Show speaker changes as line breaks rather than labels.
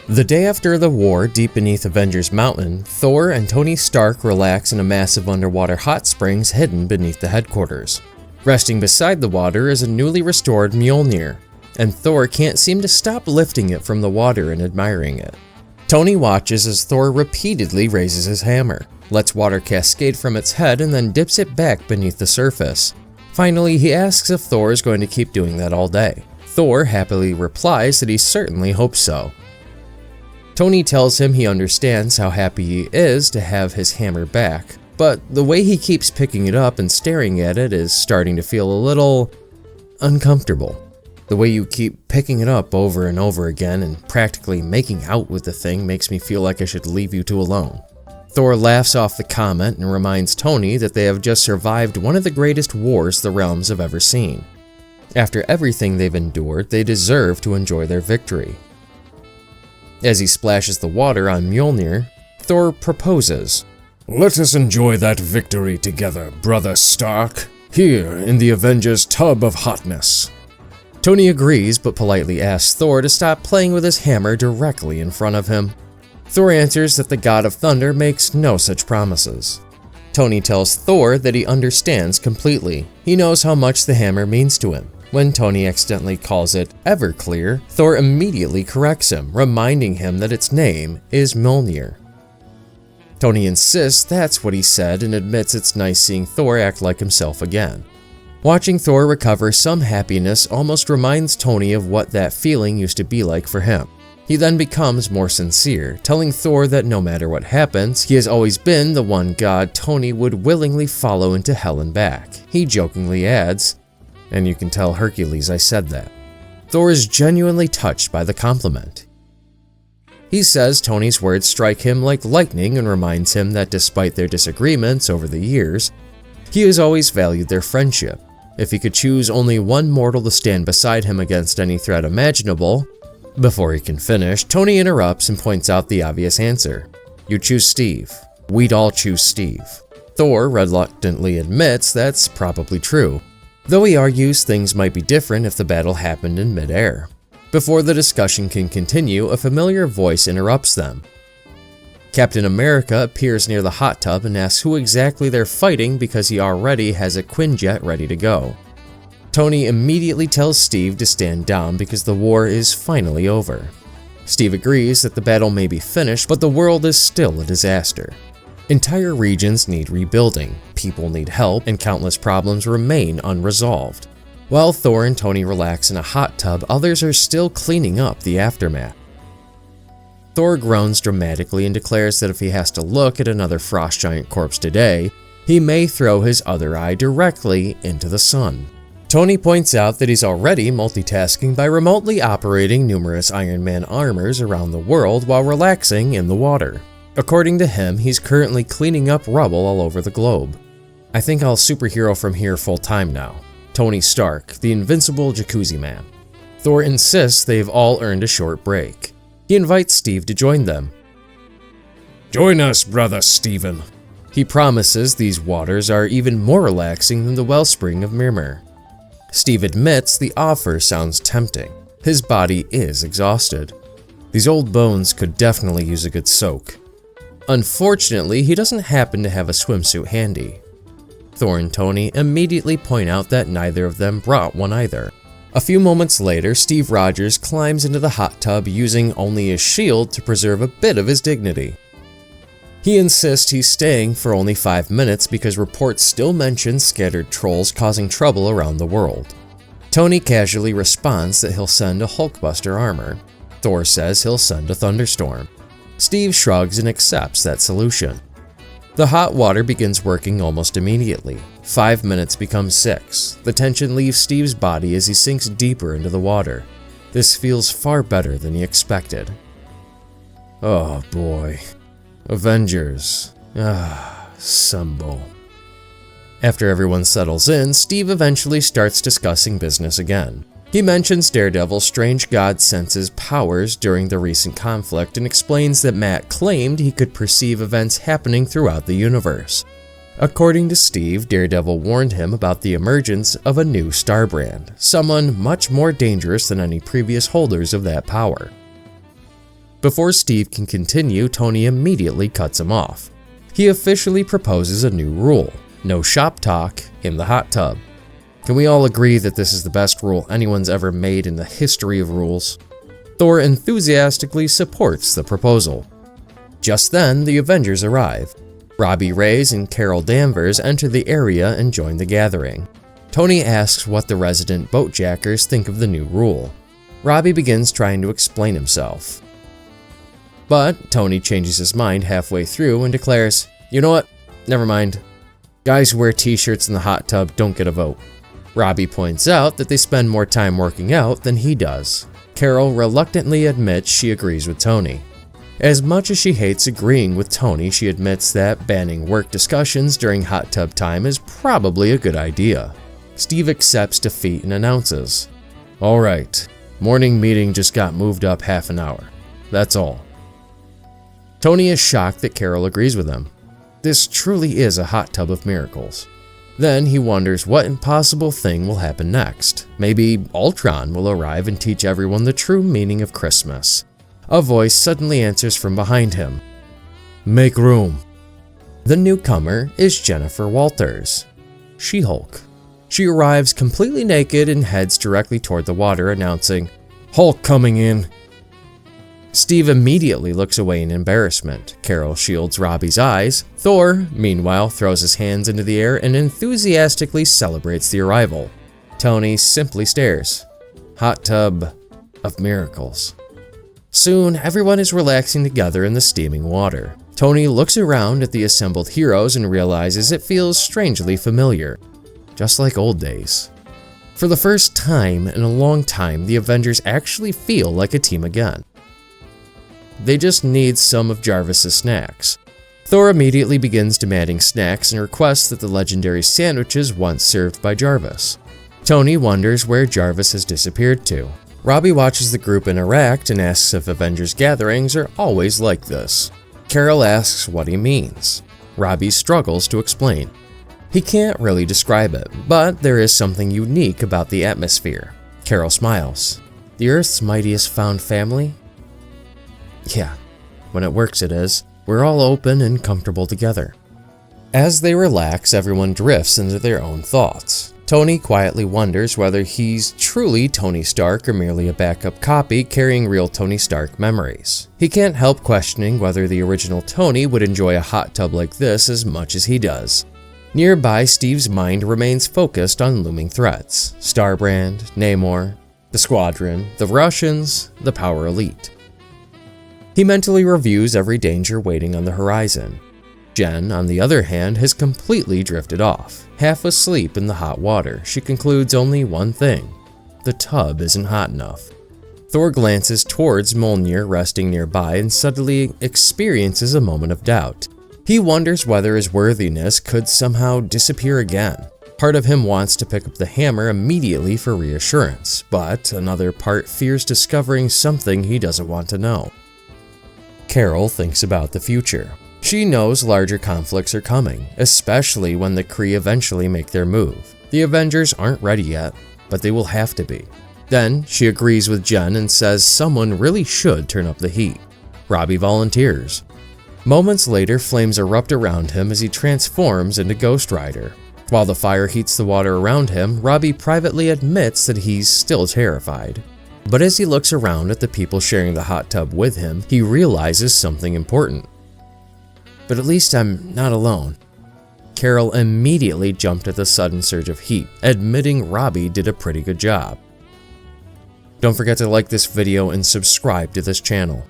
The day after the war, deep beneath Avengers Mountain, Thor and Tony Stark relax in a massive underwater hot springs hidden beneath the headquarters. Resting beside the water is a newly restored Mjolnir, and Thor can't seem to stop lifting it from the water and admiring it. Tony watches as Thor repeatedly raises his hammer, lets water cascade from its head, and then dips it back beneath the surface. Finally, he asks if Thor is going to keep doing that all day. Thor happily replies that he certainly hopes so. Tony tells him he understands how happy he is to have his hammer back, but the way he keeps picking it up and staring at it is starting to feel a little uncomfortable. The way you keep picking it up over and over again and practically making out with the thing makes me feel like I should leave you two alone. Thor laughs off the comment and reminds Tony that they have just survived one of the greatest wars the realms have ever seen. After everything they've endured, they deserve to enjoy their victory. As he splashes the water on Mjolnir, Thor proposes.
Let us enjoy that victory together, brother Stark, here in the Avengers tub of hotness.
Tony agrees, but politely asks Thor to stop playing with his hammer directly in front of him. Thor answers that the God of Thunder makes no such promises. Tony tells Thor that he understands completely. He knows how much the hammer means to him. When Tony accidentally calls it Everclear, Thor immediately corrects him, reminding him that its name is Mjolnir. Tony insists that's what he said and admits it's nice seeing Thor act like himself again. Watching Thor recover some happiness almost reminds Tony of what that feeling used to be like for him. He then becomes more sincere, telling Thor that no matter what happens, he has always been the one god Tony would willingly follow into hell and back. He jokingly adds, "And you can tell Hercules I said that." Thor is genuinely touched by the compliment. He says Tony's words strike him like lightning and reminds him that despite their disagreements over the years, he has always valued their friendship. If he could choose only one mortal to stand beside him against any threat imaginable. Before he can finish, Tony interrupts and points out the obvious answer. You choose Steve. We'd all choose Steve. Thor reluctantly admits that's probably true, though he argues things might be different if the battle happened in mid-air. Before the discussion can continue, a familiar voice interrupts them. Captain America appears near the hot tub and asks who exactly they're fighting because he already has a Quinjet ready to go. Tony immediately tells Steve to stand down because the war is finally over. Steve agrees that the battle may be finished, but the world is still a disaster. Entire regions need rebuilding, people need help, and countless problems remain unresolved. While Thor and Tony relax in a hot tub, others are still cleaning up the aftermath. Thor groans dramatically and declares that if he has to look at another frost giant corpse today, he may throw his other eye directly into the sun. Tony points out that he's already multitasking by remotely operating numerous Iron Man armors around the world while relaxing in the water. According to him, he's currently cleaning up rubble all over the globe. I think I'll superhero from here full time now. Tony Stark, the invincible jacuzzi man. Thor insists they've all earned a short break. He invites Steve to join them.
Join us, brother Steven.
He promises these waters are even more relaxing than the wellspring of Mimir. Steve admits the offer sounds tempting. His body is exhausted. These old bones could definitely use a good soak. Unfortunately, he doesn't happen to have a swimsuit handy. Thor and Tony immediately point out that neither of them brought one either. A few moments later, Steve Rogers climbs into the hot tub using only his shield to preserve a bit of his dignity. He insists he's staying for only 5 minutes because reports still mention scattered trolls causing trouble around the world. Tony casually responds that he'll send a Hulkbuster armor. Thor says he'll send a thunderstorm. Steve shrugs and accepts that solution. The hot water begins working almost immediately. 5 minutes becomes 6. The tension leaves Steve's body as he sinks deeper into the water. This feels far better than he expected. Oh boy. Avengers. Sumbo. After everyone settles in, Steve eventually starts discussing business again. He mentions Daredevil's strange god senses powers during the recent conflict and explains that Matt claimed he could perceive events happening throughout the universe. According to Steve, Daredevil warned him about the emergence of a new star brand, someone much more dangerous than any previous holders of that power. Before Steve can continue, Tony immediately cuts him off. He officially proposes a new rule: no shop talk in the hot tub. Can we all agree that this is the best rule anyone's ever made in the history of rules? Thor enthusiastically supports the proposal. Just then, the Avengers arrive. Robbie Reyes and Carol Danvers enter the area and join the gathering. Tony asks what the resident boatjackers think of the new rule. Robbie begins trying to explain himself, but Tony changes his mind halfway through and declares, "You know what? Never mind. Guys who wear t-shirts in the hot tub don't get a vote." Robbie points out that they spend more time working out than he does. Carol reluctantly admits she agrees with Tony. As much as she hates agreeing with Tony, she admits that banning work discussions during hot tub time is probably a good idea. Steve accepts defeat and announces, "All right, morning meeting just got moved up half an hour. That's all." Tony is shocked that Carol agrees with him. This truly is a hot tub of miracles. Then he wonders what impossible thing will happen next. Maybe Ultron will arrive and teach everyone the true meaning of Christmas. A voice suddenly answers from behind him, "Make room." The newcomer is Jennifer Walters, She-Hulk. She arrives completely naked and heads directly toward the water, announcing, "Hulk coming in." Steve immediately looks away in embarrassment. Carol shields Robbie's eyes. Thor, meanwhile, throws his hands into the air and enthusiastically celebrates the arrival. Tony simply stares. Hot tub of miracles. Soon, everyone is relaxing together in the steaming water. Tony looks around at the assembled heroes and realizes it feels strangely familiar, just like old days. For the first time in a long time, the Avengers actually feel like a team again. They just need some of Jarvis's snacks. Thor immediately begins demanding snacks and requests that the legendary sandwiches once served by Jarvis. Tony wonders where Jarvis has disappeared to. Robbie watches the group interact and asks if Avengers gatherings are always like this. Carol asks what he means. Robbie struggles to explain. He can't really describe it, but there is something unique about the atmosphere. Carol smiles. The Earth's mightiest found family? Yeah, when it works it is. We're all open and comfortable together. As they relax, everyone drifts into their own thoughts. Tony quietly wonders whether he's truly Tony Stark or merely a backup copy carrying real Tony Stark memories. He can't help questioning whether the original Tony would enjoy a hot tub like this as much as he does. Nearby, Steve's mind remains focused on looming threats: Starbrand, Namor, the Squadron, the Russians, the Power Elite. He mentally reviews every danger waiting on the horizon. Jen, on the other hand, has completely drifted off. Half asleep in the hot water, she concludes only one thing: the tub isn't hot enough. Thor glances towards Mjolnir resting nearby and suddenly experiences a moment of doubt. He wonders whether his worthiness could somehow disappear again. Part of him wants to pick up the hammer immediately for reassurance, but another part fears discovering something he doesn't want to know. Carol thinks about the future. She knows larger conflicts are coming, especially when the Kree eventually make their move. The Avengers aren't ready yet, but they will have to be. Then, she agrees with Jen and says someone really should turn up the heat. Robbie volunteers. Moments later, flames erupt around him as he transforms into Ghost Rider. While the fire heats the water around him, Robbie privately admits that he's still terrified. But as he looks around at the people sharing the hot tub with him, he realizes something important. But at least I'm not alone. Carol immediately jumped at the sudden surge of heat, admitting Robbie did a pretty good job. Don't forget to like this video and subscribe to this channel.